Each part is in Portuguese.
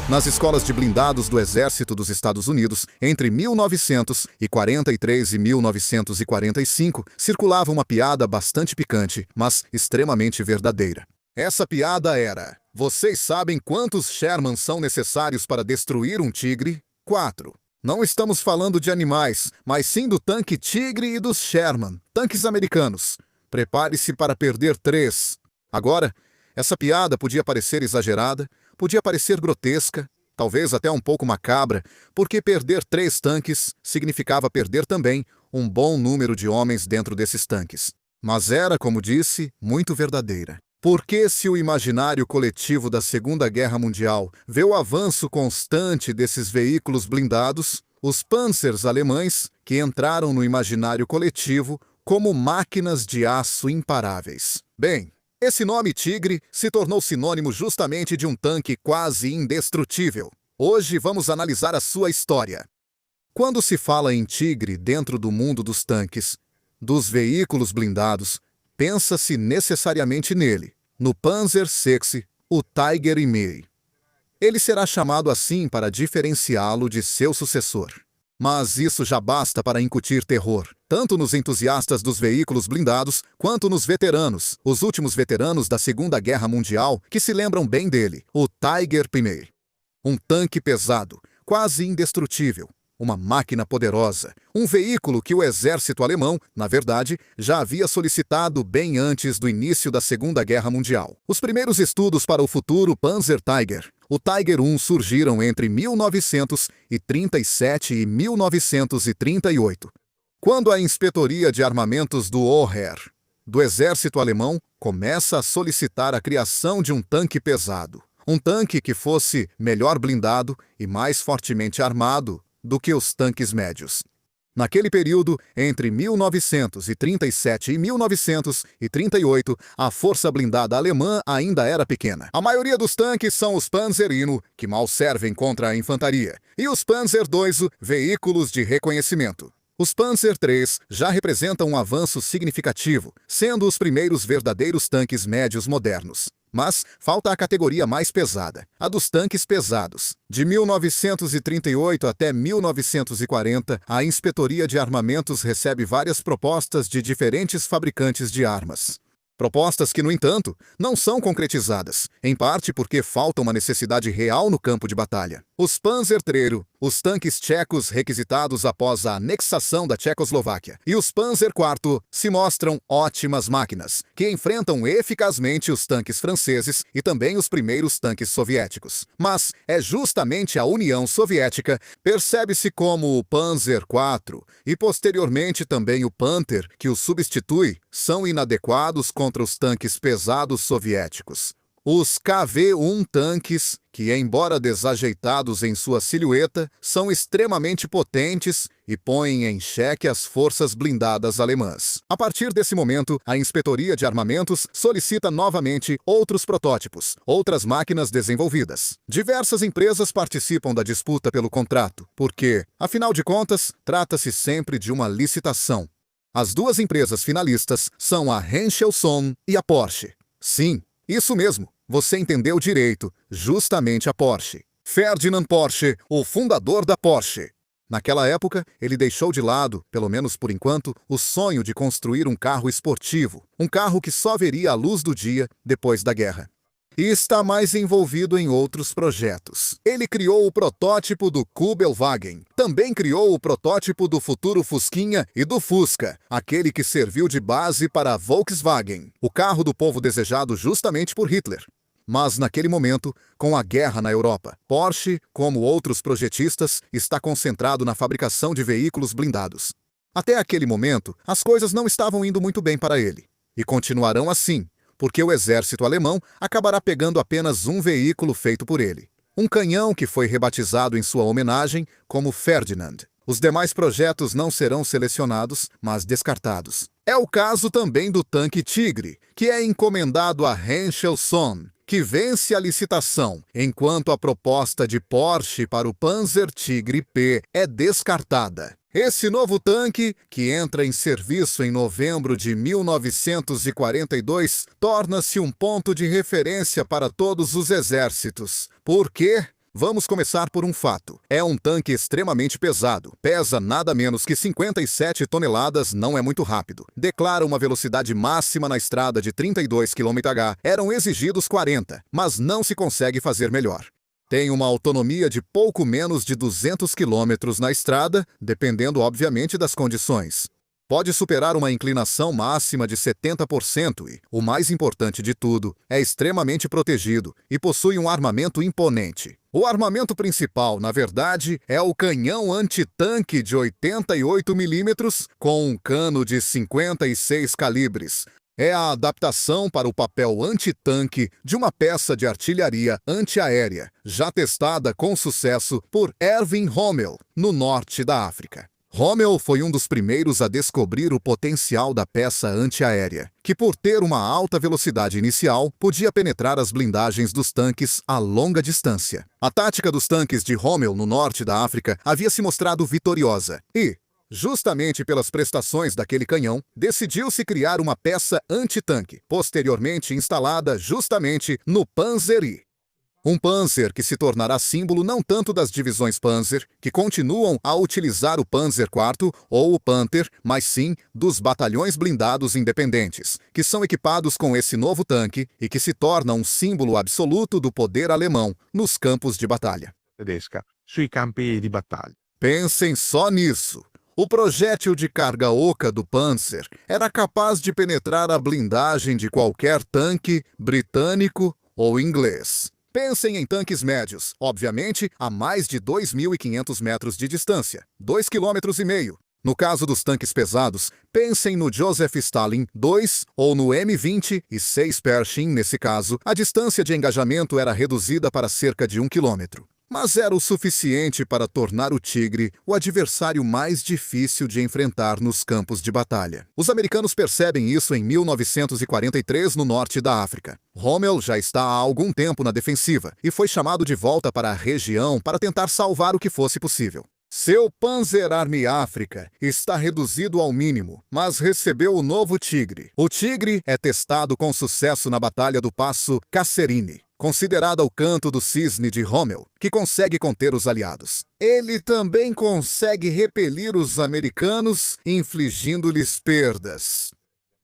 Nas escolas de blindados do Exército dos Estados Unidos, entre 1943 e 1945, circulava uma piada bastante picante, mas extremamente verdadeira. Essa piada era: vocês sabem quantos Sherman são necessários para destruir um tigre? 4. Não estamos falando de animais, mas sim do tanque Tigre e dos Sherman, tanques americanos. Prepare-se para perder 3. Agora, essa piada podia parecer exagerada, podia parecer grotesca, talvez até um pouco macabra, porque perder 3 tanques significava perder também um bom número de homens dentro desses tanques. Mas era, como disse, muito verdadeira. Porque se o imaginário coletivo da Segunda Guerra Mundial vê o avanço constante desses veículos blindados, os Panzers alemães, que entraram no imaginário coletivo como máquinas de aço imparáveis. Bem, esse nome Tigre se tornou sinônimo justamente de um tanque quase indestrutível. Hoje vamos analisar a sua história. Quando se fala em Tigre dentro do mundo dos tanques, dos veículos blindados, pensa-se necessariamente nele, no Panzer VI, o Tiger I. Ele será chamado assim para diferenciá-lo de seu sucessor. Mas isso já basta para incutir terror, tanto nos entusiastas dos veículos blindados, quanto nos veteranos, os últimos veteranos da Segunda Guerra Mundial, que se lembram bem dele, o Tiger I. Um tanque pesado, quase indestrutível, uma máquina poderosa, um veículo que o exército alemão, na verdade, já havia solicitado bem antes do início da Segunda Guerra Mundial. Os primeiros estudos para o futuro Panzer Tiger, o Tiger I, surgiram entre 1937 e 1938, quando a Inspetoria de Armamentos do OHR, do exército alemão, começa a solicitar a criação de um tanque pesado. Um tanque que fosse melhor blindado e mais fortemente armado do que os tanques médios. Naquele período, entre 1937 e 1938, a força blindada alemã ainda era pequena. A maioria dos tanques são os Panzer I, que mal servem contra a infantaria, e os Panzer II, veículos de reconhecimento. Os Panzer III já representam um avanço significativo, sendo os primeiros verdadeiros tanques médios modernos. Mas falta a categoria mais pesada, a dos tanques pesados. De 1938 até 1940, a Inspetoria de Armamentos recebe várias propostas de diferentes fabricantes de armas. Propostas que, no entanto, não são concretizadas, em parte porque falta uma necessidade real no campo de batalha. Os Panzer III, os tanques tchecos requisitados após a anexação da Tchecoslováquia, e os Panzer IV se mostram ótimas máquinas, que enfrentam eficazmente os tanques franceses e também os primeiros tanques soviéticos. Mas é justamente a União Soviética, percebe-se como o Panzer IV e posteriormente também o Panther, que o substitui, são inadequados contra os tanques pesados soviéticos. Os KV-1 tanques, que embora desajeitados em sua silhueta, são extremamente potentes e põem em xeque as forças blindadas alemãs. A partir desse momento, a Inspetoria de Armamentos solicita novamente outros protótipos, outras máquinas desenvolvidas. Diversas empresas participam da disputa pelo contrato, porque, afinal de contas, trata-se sempre de uma licitação. As duas empresas finalistas são a Henschel-Sohn e a Porsche. Sim, isso mesmo, você entendeu direito, justamente a Porsche. Ferdinand Porsche, o fundador da Porsche. Naquela época, ele deixou de lado, pelo menos por enquanto, o sonho de construir um carro esportivo, um carro que só veria a luz do dia depois da guerra. E está mais envolvido em outros projetos. Ele criou o protótipo do Kübelwagen, também criou o protótipo do futuro Fusquinha e do Fusca, aquele que serviu de base para a Volkswagen, o carro do povo desejado justamente por Hitler. Mas naquele momento, com a guerra na Europa, Porsche, como outros projetistas, está concentrado na fabricação de veículos blindados. Até aquele momento, as coisas não estavam indo muito bem para ele. E continuarão assim, porque o exército alemão acabará pegando apenas um veículo feito por ele. Um canhão que foi rebatizado em sua homenagem como Ferdinand. Os demais projetos não serão selecionados, mas descartados. É o caso também do tanque Tigre, que é encomendado a Henschel-Sohn, que vence a licitação, enquanto a proposta de Porsche para o Panzer Tigre P é descartada. Esse novo tanque, que entra em serviço em novembro de 1942, torna-se um ponto de referência para todos os exércitos. Por quê? Vamos começar por um fato. É um tanque extremamente pesado. Pesa nada menos que 57 toneladas, não é muito rápido. Declara uma velocidade máxima na estrada de 32 km/h. Eram exigidos 40, mas não se consegue fazer melhor. Tem uma autonomia de pouco menos de 200 km na estrada, dependendo obviamente das condições. Pode superar uma inclinação máxima de 70% e, o mais importante de tudo, é extremamente protegido e possui um armamento imponente. O armamento principal, na verdade, é o canhão antitanque de 88 mm com um cano de 56 calibres. É a adaptação para o papel antitanque de uma peça de artilharia antiaérea, já testada com sucesso por Erwin Rommel, no norte da África. Rommel foi um dos primeiros a descobrir o potencial da peça antiaérea, que por ter uma alta velocidade inicial, podia penetrar as blindagens dos tanques a longa distância. A tática dos tanques de Rommel no norte da África havia se mostrado vitoriosa e, justamente pelas prestações daquele canhão, decidiu-se criar uma peça antitanque, posteriormente instalada justamente no Panzer I. Um Panzer que se tornará símbolo não tanto das divisões Panzer, que continuam a utilizar o Panzer IV ou o Panther, mas sim dos batalhões blindados independentes, que são equipados com esse novo tanque e que se torna um símbolo absoluto do poder alemão nos campos de batalha. Tedesca sui campi di battaglia. Pensem só nisso. O projétil de carga oca do Panzer era capaz de penetrar a blindagem de qualquer tanque britânico ou inglês. Pensem em tanques médios, obviamente, a mais de 2.500 metros de distância, 2,5 km. No caso dos tanques pesados, pensem no Joseph Stalin II ou no M20 e 6 Pershing. Nesse caso, a distância de engajamento era reduzida para cerca de 1 km. Mas era o suficiente para tornar o Tigre o adversário mais difícil de enfrentar nos campos de batalha. Os americanos percebem isso em 1943 no norte da África. Rommel já está há algum tempo na defensiva e foi chamado de volta para a região para tentar salvar o que fosse possível. Seu Panzer Army África está reduzido ao mínimo, mas recebeu o novo Tigre. O Tigre é testado com sucesso na Batalha do Passo Kasserine, considerada o canto do cisne de Rommel, que consegue conter os aliados. Ele também consegue repelir os americanos, infligindo-lhes perdas.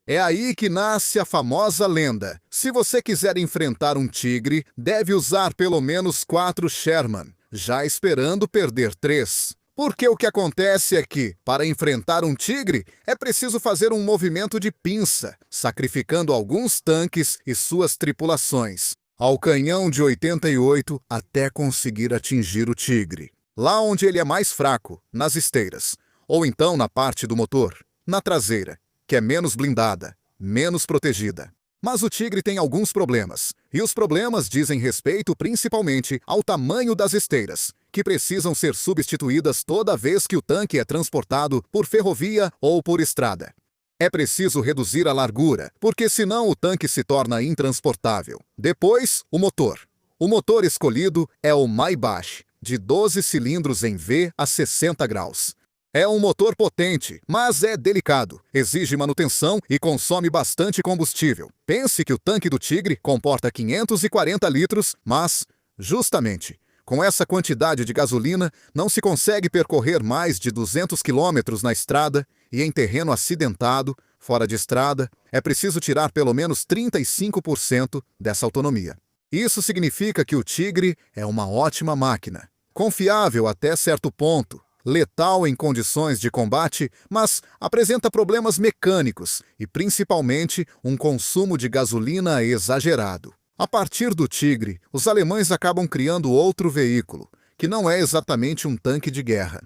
É aí que nasce a famosa lenda. Se você quiser enfrentar um tigre, deve usar pelo menos 4 Sherman, já esperando perder 3. Porque o que acontece é que, para enfrentar um tigre, é preciso fazer um movimento de pinça, sacrificando alguns tanques e suas tripulações ao canhão de 88 até conseguir atingir o tigre. Lá onde ele é mais fraco, nas esteiras, ou então na parte do motor, na traseira, que é menos blindada, menos protegida. Mas o Tigre tem alguns problemas, e os problemas dizem respeito principalmente ao tamanho das esteiras, que precisam ser substituídas toda vez que o tanque é transportado por ferrovia ou por estrada. É preciso reduzir a largura, porque senão o tanque se torna intransportável. Depois, o motor. O motor escolhido é o Maybach, de 12 cilindros em V a 60 graus. É um motor potente, mas é delicado, exige manutenção e consome bastante combustível. Pense que o tanque do Tigre comporta 540 litros, mas, justamente, com essa quantidade de gasolina, não se consegue percorrer mais de 200 km na estrada e em terreno acidentado, fora de estrada, é preciso tirar pelo menos 35% dessa autonomia. Isso significa que o Tigre é uma ótima máquina, confiável até certo ponto, letal em condições de combate, mas apresenta problemas mecânicos e, principalmente, um consumo de gasolina exagerado. A partir do Tigre, os alemães acabam criando outro veículo, que não é exatamente um tanque de guerra.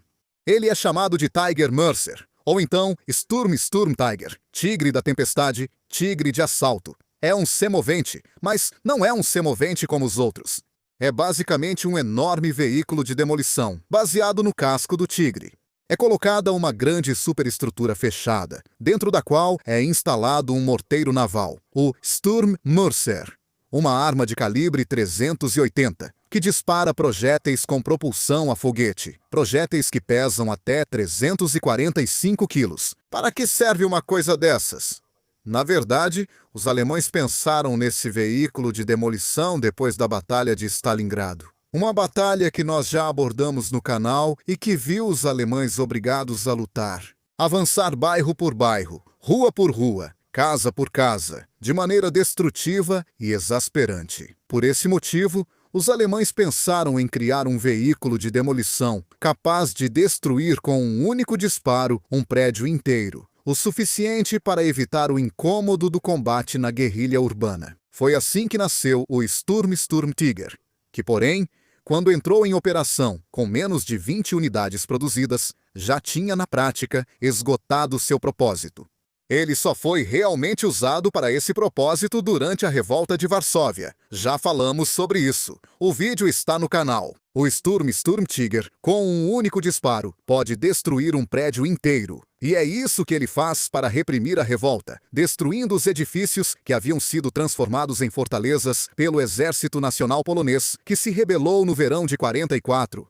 Ele é chamado de Tiger Mercer, ou então Sturm Tiger, Tigre da Tempestade, Tigre de Assalto. É um semovente, mas não é um semovente como os outros. É basicamente um enorme veículo de demolição, baseado no casco do Tigre. É colocada uma grande superestrutura fechada, dentro da qual é instalado um morteiro naval, o Sturm Mercer, uma arma de calibre 380, que dispara projéteis com propulsão a foguete, projéteis que pesam até 345 quilos. Para que serve uma coisa dessas? Na verdade, os alemães pensaram nesse veículo de demolição depois da Batalha de Stalingrado. Uma batalha que nós já abordamos no canal e que viu os alemães obrigados a lutar. Avançar bairro por bairro, rua por rua, casa por casa, de maneira destrutiva e exasperante. Por esse motivo, os alemães pensaram em criar um veículo de demolição capaz de destruir com um único disparo um prédio inteiro, o suficiente para evitar o incômodo do combate na guerrilha urbana. Foi assim que nasceu o Sturmtiger, que, porém, quando entrou em operação com menos de 20 unidades produzidas, já tinha, na prática, esgotado seu propósito. Ele só foi realmente usado para esse propósito durante a Revolta de Varsóvia. Já falamos sobre isso. O vídeo está no canal. O Sturmtiger, com um único disparo, pode destruir um prédio inteiro. E é isso que ele faz para reprimir a revolta, destruindo os edifícios que haviam sido transformados em fortalezas pelo Exército Nacional Polonês, que se rebelou no verão de 44.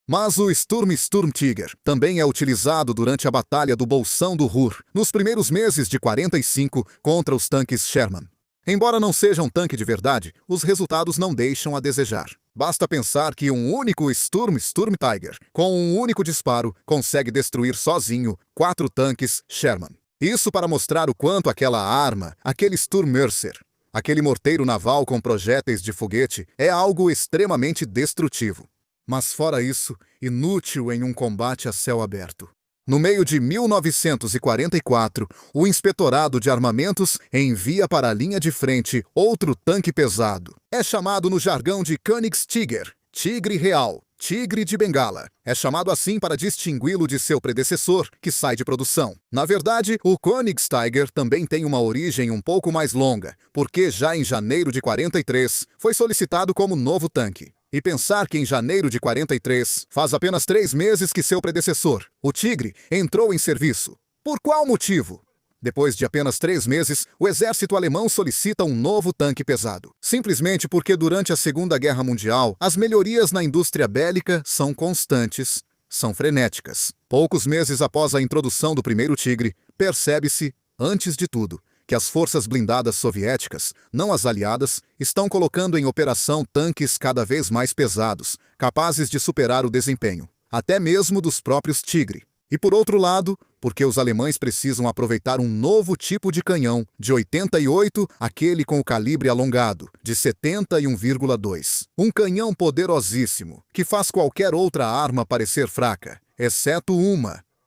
Mas o Sturmtiger também é utilizado durante a Batalha do Bolsão do Ruhr, nos primeiros meses de 45, contra os tanques Sherman. Embora não seja um tanque de verdade, os resultados não deixam a desejar. Basta pensar que um único Sturmtiger, com um único disparo, consegue destruir sozinho 4 tanques Sherman. Isso para mostrar o quanto aquela arma, aquele Sturmmercer, aquele morteiro naval com projéteis de foguete, é algo extremamente destrutivo. Mas fora isso, inútil em um combate a céu aberto. No meio de 1944, o Inspetorado de Armamentos envia para a linha de frente outro tanque pesado. É chamado no jargão de Königstiger, Tigre Real, Tigre de Bengala. É chamado assim para distingui-lo de seu predecessor, que sai de produção. Na verdade, o Königstiger também tem uma origem um pouco mais longa, porque já em janeiro de 43 foi solicitado como novo tanque. E pensar que em janeiro de 43, faz apenas 3 meses que seu predecessor, o Tigre, entrou em serviço. Por qual motivo? Depois de apenas 3 meses, o exército alemão solicita um novo tanque pesado. Simplesmente porque durante a Segunda Guerra Mundial, as melhorias na indústria bélica são constantes, são frenéticas. Poucos meses após a introdução do primeiro Tigre, percebe-se, antes de tudo, que as forças blindadas soviéticas, não as aliadas, estão colocando em operação tanques cada vez mais pesados, capazes de superar o desempenho, até mesmo dos próprios Tigre. E por outro lado, porque os alemães precisam aproveitar um novo tipo de canhão, de 88, aquele com o calibre alongado, de 71,2. Um canhão poderosíssimo, que faz qualquer outra arma parecer fraca, exceto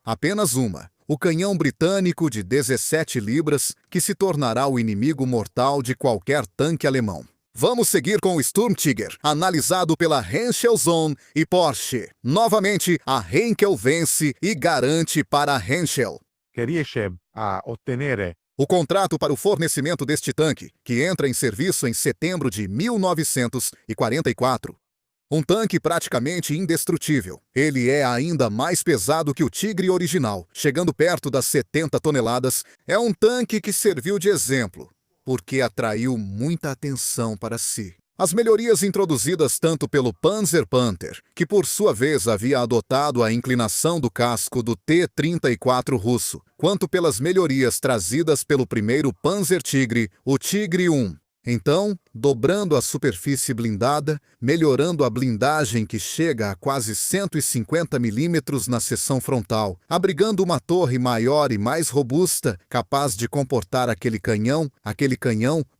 apenas uma. O canhão britânico de 17 libras, que se tornará o inimigo mortal de qualquer tanque alemão. Vamos seguir com o Sturmtiger, analisado pela Henschel Zone e Porsche. Novamente, a Henkel vence e garante para a Henschel che riesce a ottenere o contrato para o fornecimento deste tanque, que entra em serviço em setembro de 1944. Um tanque praticamente indestrutível. Ele é ainda mais pesado que o Tigre original, chegando perto das 70 toneladas. É um tanque que serviu de exemplo, porque atraiu muita atenção para si. As melhorias introduzidas tanto pelo Panzer Panther, que por sua vez havia adotado a inclinação do casco do T-34 russo, quanto pelas melhorias trazidas pelo primeiro Panzer Tigre, o Tigre I. Então, dobrando a superfície blindada, melhorando a blindagem que chega a quase 150 milímetros na seção frontal, abrigando uma torre maior e mais robusta, capaz de comportar aquele canhão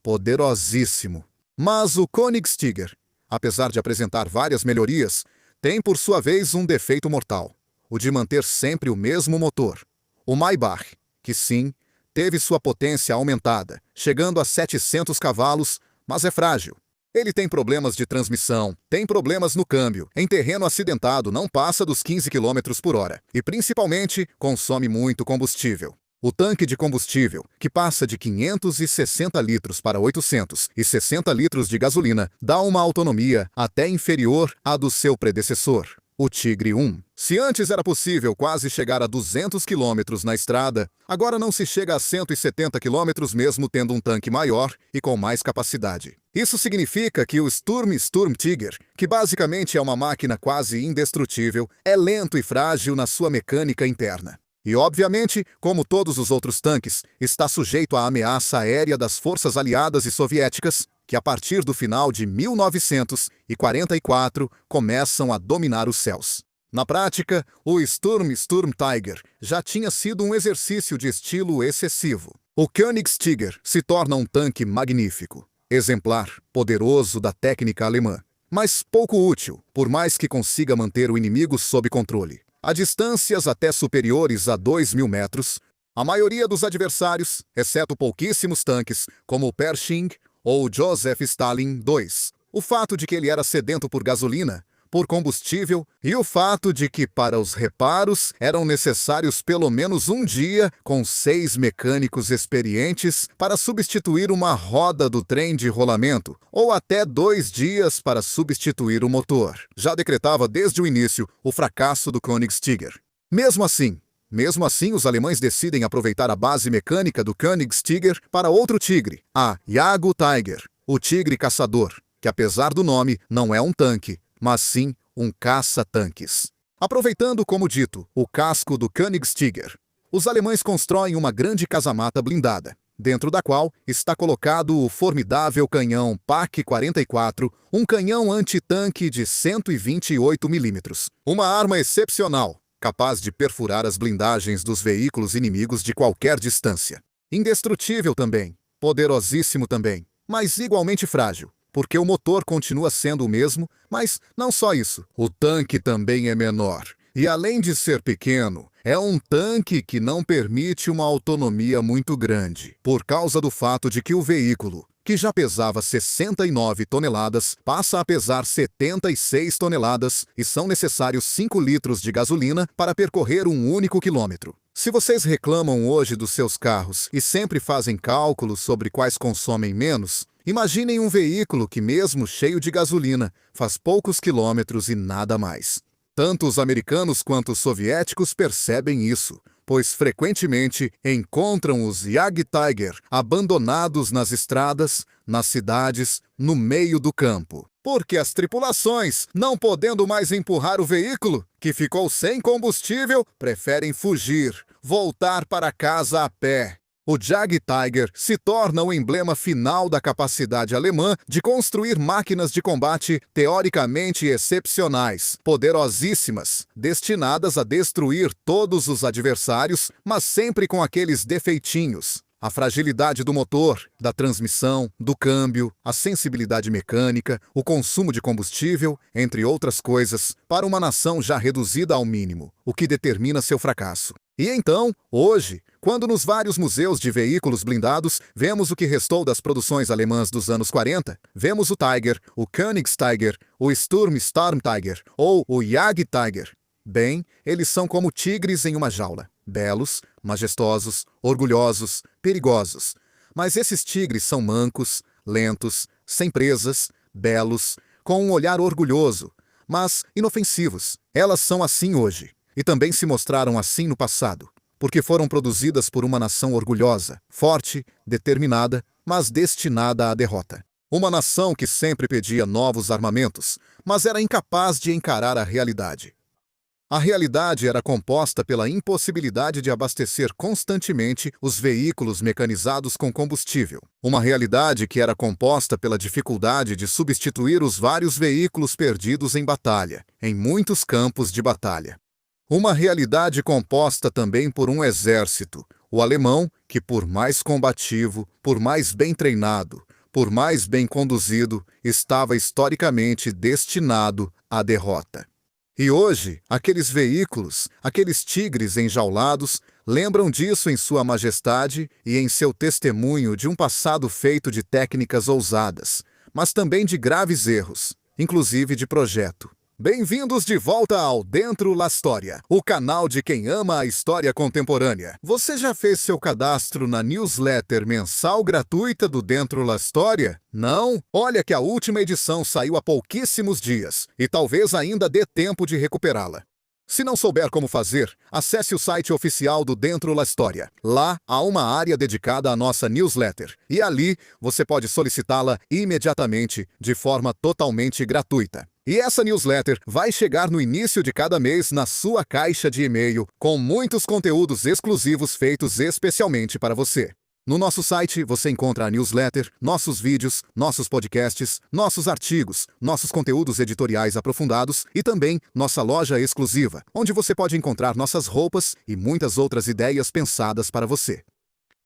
poderosíssimo. Mas o Königstiger, apesar de apresentar várias melhorias, tem por sua vez um defeito mortal, o de manter sempre o mesmo motor, o Maybach, que sim, teve sua potência aumentada, chegando a 700 cavalos, mas é frágil. Ele tem problemas de transmissão, tem problemas no câmbio, em terreno acidentado não passa dos 15 km por hora e, principalmente, consome muito combustível. O tanque de combustível, que passa de 560 litros para 860 litros de gasolina, dá uma autonomia até inferior à do seu predecessor, o Tigre I. Se antes era possível quase chegar a 200 km na estrada, agora não se chega a 170 km mesmo tendo um tanque maior e com mais capacidade. Isso significa que o Sturmtiger, que basicamente é uma máquina quase indestrutível, é lento e frágil na sua mecânica interna. E, obviamente, como todos os outros tanques, está sujeito à ameaça aérea das forças aliadas e soviéticas, que a partir do final de 1944 começam a dominar os céus. Na prática, o Sturm Tiger já tinha sido um exercício de estilo excessivo. O Königstiger se torna um tanque magnífico, exemplar, poderoso da técnica alemã, mas pouco útil, por mais que consiga manter o inimigo sob controle. A distâncias até superiores a 2.000 metros, a maioria dos adversários, exceto pouquíssimos tanques, como o Pershing ou Joseph Stalin II, o fato de que ele era sedento por gasolina, por combustível, e o fato de que para os reparos eram necessários pelo menos um dia com 6 mecânicos experientes para substituir uma roda do trem de rolamento, ou até 2 dias para substituir o motor, já decretava desde o início o fracasso do Königstiger. Mesmo assim, os alemães decidem aproveitar a base mecânica do Königstiger para outro tigre, a Jagdtiger, o tigre caçador, que apesar do nome não é um tanque, mas sim um caça-tanques. Aproveitando, como dito, o casco do Königstiger, os alemães constroem uma grande casamata blindada, dentro da qual está colocado o formidável canhão PaK-44, um canhão antitanque de 128 mm. Uma arma excepcional, capaz de perfurar as blindagens dos veículos inimigos de qualquer distância. Indestrutível também, poderosíssimo também, mas igualmente frágil, porque o motor continua sendo o mesmo, mas não só isso. O tanque também é menor. E além de ser pequeno, é um tanque que não permite uma autonomia muito grande, por causa do fato de que o veículo, que já pesava 69 toneladas, passa a pesar 76 toneladas e são necessários 5 litros de gasolina para percorrer um único quilômetro. Se vocês reclamam hoje dos seus carros e sempre fazem cálculos sobre quais consomem menos, imaginem um veículo que, mesmo cheio de gasolina, faz poucos quilômetros e nada mais. Tanto os americanos quanto os soviéticos percebem isso, pois frequentemente encontram os Jagdtiger abandonados nas estradas, nas cidades, no meio do campo. Porque as tripulações, não podendo mais empurrar o veículo, que ficou sem combustível, preferem fugir, voltar para casa a pé. O Jagdtiger se torna o emblema final da capacidade alemã de construir máquinas de combate teoricamente excepcionais, poderosíssimas, destinadas a destruir todos os adversários, mas sempre com aqueles defeitinhos. A fragilidade do motor, da transmissão, do câmbio, a sensibilidade mecânica, o consumo de combustível, entre outras coisas, para uma nação já reduzida ao mínimo, o que determina seu fracasso. E então, hoje, quando nos vários museus de veículos blindados vemos o que restou das produções alemãs dos anos 40, vemos o Tiger, o Königstiger, o Sturm Tiger ou o Jagdtiger. Bem, eles são como tigres em uma jaula. Belos, majestosos, orgulhosos, perigosos. Mas esses tigres são mancos, lentos, sem presas, belos, com um olhar orgulhoso, mas inofensivos. Elas são assim hoje, e também se mostraram assim no passado, porque foram produzidas por uma nação orgulhosa, forte, determinada, mas destinada à derrota. Uma nação que sempre pedia novos armamentos, mas era incapaz de encarar a realidade. A realidade era composta pela impossibilidade de abastecer constantemente os veículos mecanizados com combustível. Uma realidade que era composta pela dificuldade de substituir os vários veículos perdidos em batalha, em muitos campos de batalha. Uma realidade composta também por um exército, o alemão, que por mais combativo, por mais bem treinado, por mais bem conduzido, estava historicamente destinado à derrota. E hoje, aqueles veículos, aqueles tigres enjaulados, lembram disso em sua majestade e em seu testemunho de um passado feito de técnicas ousadas, mas também de graves erros, inclusive de projeto. Bem-vindos de volta ao Dentro la Storia, o canal de quem ama a história contemporânea. Você já fez seu cadastro na newsletter mensal gratuita do Dentro la Storia? Não? Olha que a última edição saiu há pouquíssimos dias e talvez ainda dê tempo de recuperá-la. Se não souber como fazer, acesse o site oficial do Dentro la Storia. Lá há uma área dedicada à nossa newsletter e ali você pode solicitá-la imediatamente de forma totalmente gratuita. E essa newsletter vai chegar no início de cada mês na sua caixa de e-mail, com muitos conteúdos exclusivos feitos especialmente para você. No nosso site você encontra a newsletter, nossos vídeos, nossos podcasts, nossos artigos, nossos conteúdos editoriais aprofundados e também nossa loja exclusiva, onde você pode encontrar nossas roupas e muitas outras ideias pensadas para você.